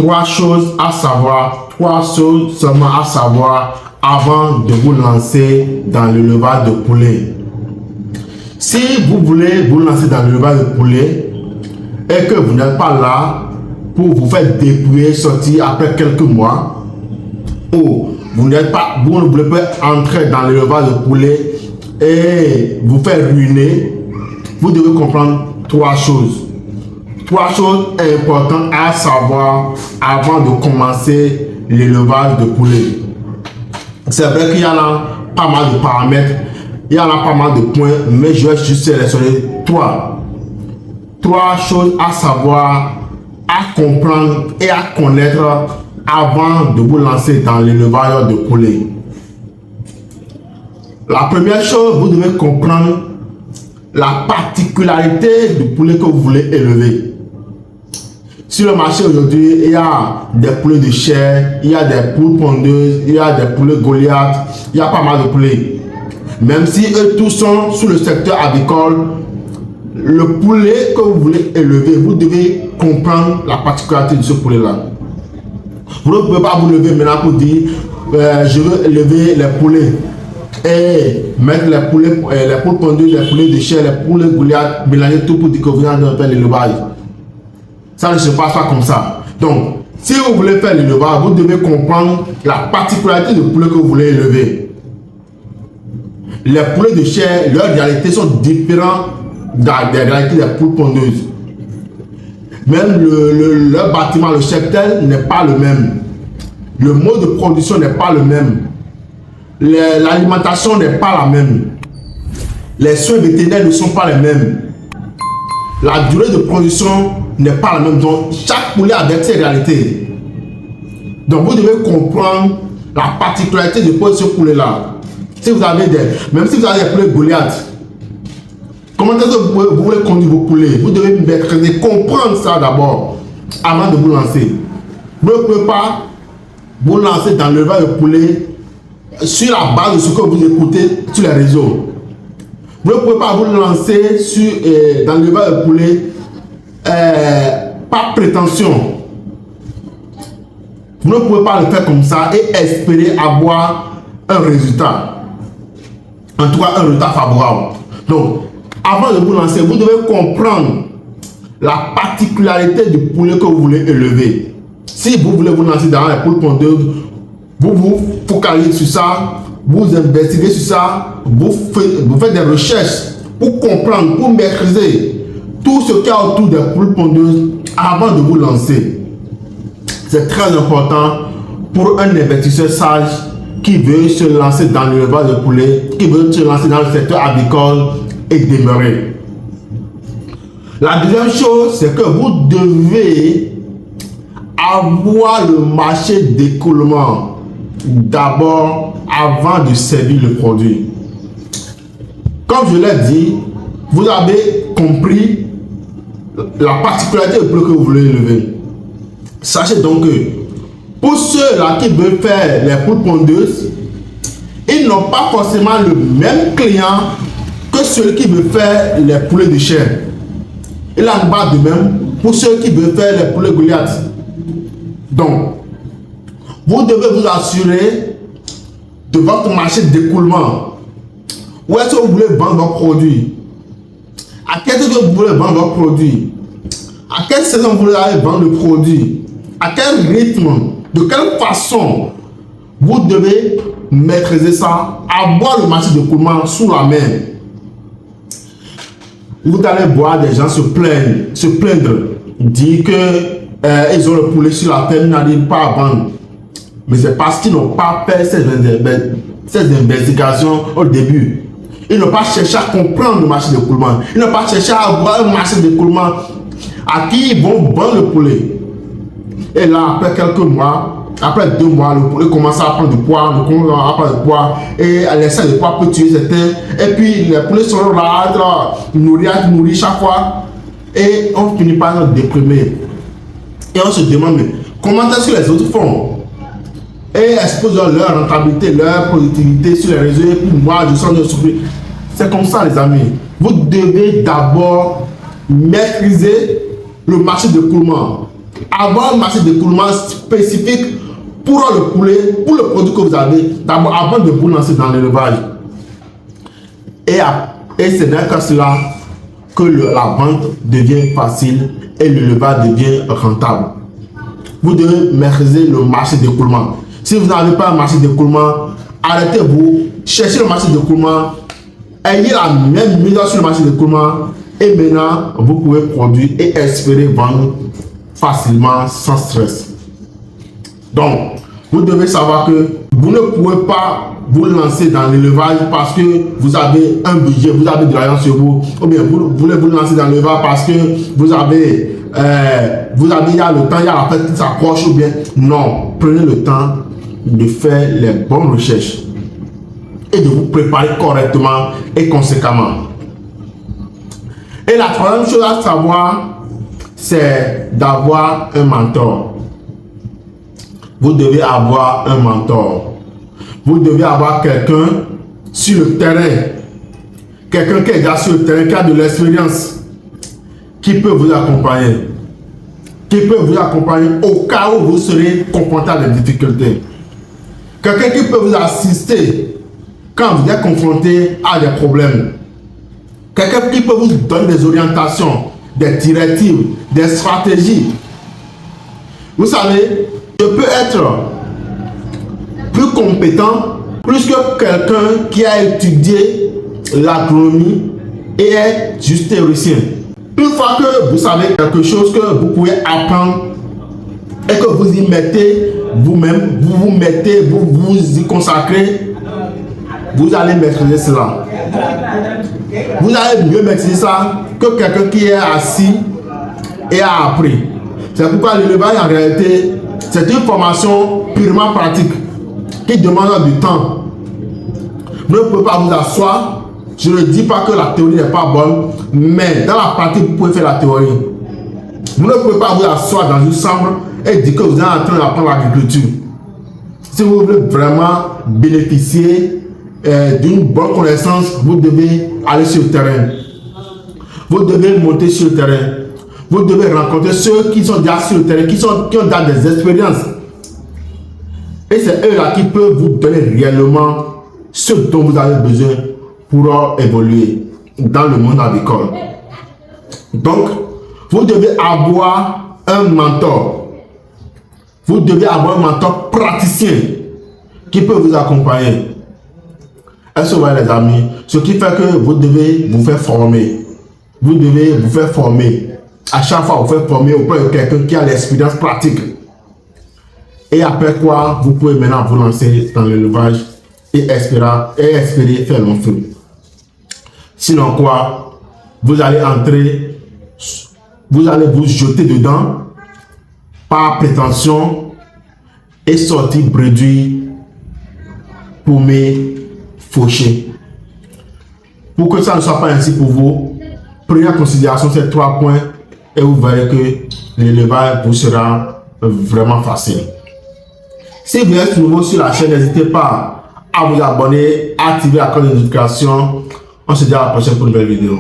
Trois choses à savoir, trois choses seulement à savoir avant de vous lancer dans l'élevage de poulet. Si vous voulez vous lancer dans l'élevage de poulet et que vous n'êtes pas là pour vous faire dépouiller, sortir après quelques mois, ou vous ne voulez pas entrer dans l'élevage de poulet et vous faire ruiner, vous devez comprendre trois choses. Trois choses importantes à savoir avant de commencer l'élevage de poulet. C'est vrai qu'il y en a pas mal de paramètres, il y en a pas mal de points, mais je vais juste sélectionner trois. Trois choses à savoir, à comprendre et à connaître avant de vous lancer dans l'élevage de poulet. La première chose, vous devez comprendre la particularité du poulet que vous voulez élever. Sur le marché aujourd'hui, il y a des poulets de chair, il y a des poules pondeuses, il y a des poulets Goliath, il y a pas mal de poulets. Même si eux tous sont sous le secteur avicole, le poulet que vous voulez élever, vous devez comprendre la particularité de ce poulet-là. Vous ne pouvez pas vous lever maintenant pour dire je veux élever les poulets et mettre les poules pondeuses, les poulets de chair, les poulets Goliath, mélanger tout pour dire que vous allez faire l'élevage. Ça ne se passe pas comme ça. Donc, si vous voulez faire l'élevage, vous devez comprendre la particularité du poulet que vous voulez élever. Les poulets de chair, leurs réalités sont différentes des réalités des poules pondeuses. Même leur bâtiment, le cheptel n'est pas le même. Le mode de production n'est pas le même. L'alimentation n'est pas la même. Les soins vétérinaires ne sont pas les mêmes. La durée de production n'est pas la même. Donc, chaque poulet a ses réalités. Donc, vous devez comprendre la particularité de ce poulet-là. Si vous avez même si vous avez des poulets Goliath, comment est-ce que vous voulez conduire vos poulets? Vous devez maîtriser, comprendre ça d'abord avant de vous lancer. Vous ne pouvez pas vous lancer dans l'élevage de poulet sur la base de ce que vous écoutez sur les réseaux. Vous ne pouvez pas vous lancer dans l'élevage de poulet par prétention. Vous ne pouvez pas le faire comme ça et espérer avoir un résultat. En tout cas, un résultat favorable. Donc, avant de vous lancer, vous devez comprendre la particularité du poulet que vous voulez élever. Si vous voulez vous lancer dans les poules pondeuses, vous vous focalisez sur ça, vous investiguez sur ça, vous faites des recherches pour comprendre, pour maîtriser tout ce qu'il y a autour des poules pondeuses avant de vous lancer. C'est très important pour un investisseur sage qui veut se lancer dans l'élevage de poulet, qui veut se lancer dans le secteur avicole et demeurer. La deuxième chose, c'est que vous devez avoir le marché d'écoulement d'abord avant de servir le produit. Comme je l'ai dit, vous avez compris la particularité du poulet que vous voulez élever. Sachez donc que pour ceux-là qui veulent faire les poules pondeuses, ils n'ont pas forcément le même client que ceux qui veulent faire les poulets de chair. Il en va de même pour ceux qui veulent faire les poulets Goliath. Donc, vous devez vous assurer de votre marché d'écoulement. Où est-ce que vous voulez vendre vos produits? À quel temps vous voulez vendre vos produits? À quelle saison vous voulez aller vendre le produit? À quel rythme? De quelle façon? Vous devez maîtriser ça, avoir le marché d'écoulement sous la main. Vous allez voir des gens se plaindre, dire que ils ont le poulet sur la terre, ils n'arrivent pas à vendre. Mais c'est parce qu'ils n'ont pas fait ces investigations au début. Ils n'ont pas cherché à comprendre le marché d'écoulement. Ils n'ont pas cherché à avoir un marché d'écoulement à qui ils vont vendre le poulet. Et là, après quelques mois, après 2 mois, le poulet commence à prendre du poids, et l'excès de poids peut tuer certains. Et puis les poulets sont là, nourris chaque fois, et on finit par se déprimer. Et on se demande, mais comment est-ce que les autres font? Et exposent leur rentabilité, leur productivité sur les réseaux, et puis moi, je sens de souffrir. C'est comme ça, les amis. Vous devez d'abord maîtriser le marché d'écoulement. avoir un marché d'écoulement spécifique pour le poulet, pour le produit que vous avez, d'abord avant de vous lancer dans l'élevage. Et c'est dans cas cela que la vente devient facile et l'élevage devient rentable. Vous devez maîtriser le marché d'écoulement. Si vous n'avez pas un marché d'écoulement, arrêtez-vous, cherchez le marché d'écoulement, ayez la même mise sur le marché d'écoulement et maintenant vous pouvez produire et espérer vendre facilement sans stress. Donc, vous devez savoir que vous ne pouvez pas vous lancer dans l'élevage parce que vous avez un budget, vous avez de l'argent sur vous, ou bien vous voulez vous lancer dans l'élevage parce que vous avez, il y a le temps, il y a la fête qui s'approche, ou bien non, prenez le temps de faire les bonnes recherches et de vous préparer correctement et conséquemment. Et la troisième chose à savoir, c'est d'avoir un mentor. Vous devez avoir un mentor. Vous devez avoir quelqu'un sur le terrain. Quelqu'un qui est déjà sur le terrain, qui a de l'expérience, qui peut vous accompagner. Qui peut vous accompagner au cas où vous serez confronté à des difficultés. Quelqu'un qui peut vous assister quand vous êtes confronté à des problèmes. Quelqu'un qui peut vous donner des orientations, des directives, des stratégies. Vous savez, je peux être plus compétent, plus que quelqu'un qui a étudié l'agronomie et est juste théoricien. Une fois que vous savez quelque chose que vous pouvez apprendre et que vous y mettez vous-même, vous y consacrez, vous allez maîtriser cela. Vous allez mieux maîtriser ça que quelqu'un qui est assis et a appris. C'est pourquoi l'élevage en réalité, c'est une formation purement pratique qui demande du temps. Vous ne pouvez pas vous asseoir. Je ne dis pas que la théorie n'est pas bonne, mais dans la pratique, vous pouvez faire la théorie. Vous ne pouvez pas vous asseoir dans une chambre et dire que vous êtes en train d'apprendre l'agriculture. Si vous voulez vraiment bénéficier d'une bonne connaissance, vous devez aller sur le terrain. Vous devez monter sur le terrain. Vous devez rencontrer ceux qui sont déjà sur le terrain, qui ont déjà des expériences. Et c'est eux-là qui peuvent vous donner réellement ce dont vous avez besoin pour évoluer dans le monde agricole. Donc, vous devez avoir un mentor. Vous devez avoir un mentor praticien qui peut vous accompagner. Est-ce que vous voyez les amis? Ce qui fait que vous devez vous faire former. Vous devez vous faire former. À chaque fois, vous faites former auprès de quelqu'un qui a l'expérience pratique. Et après quoi, vous pouvez maintenant vous lancer dans l'élevage et espérer faire long feu. Sinon quoi, vous allez entrer, vous allez vous jeter dedans par prétention et sortir bredouille, paumé, fauché. Pour que ça ne soit pas ainsi pour vous, prenez en considération ces 3 points et vous verrez que l'élevage vous sera vraiment facile. Si vous êtes nouveau sur la chaîne, n'hésitez pas à vous abonner, à activer la cloche de notification. On se dit à la prochaine pour une nouvelle vidéo.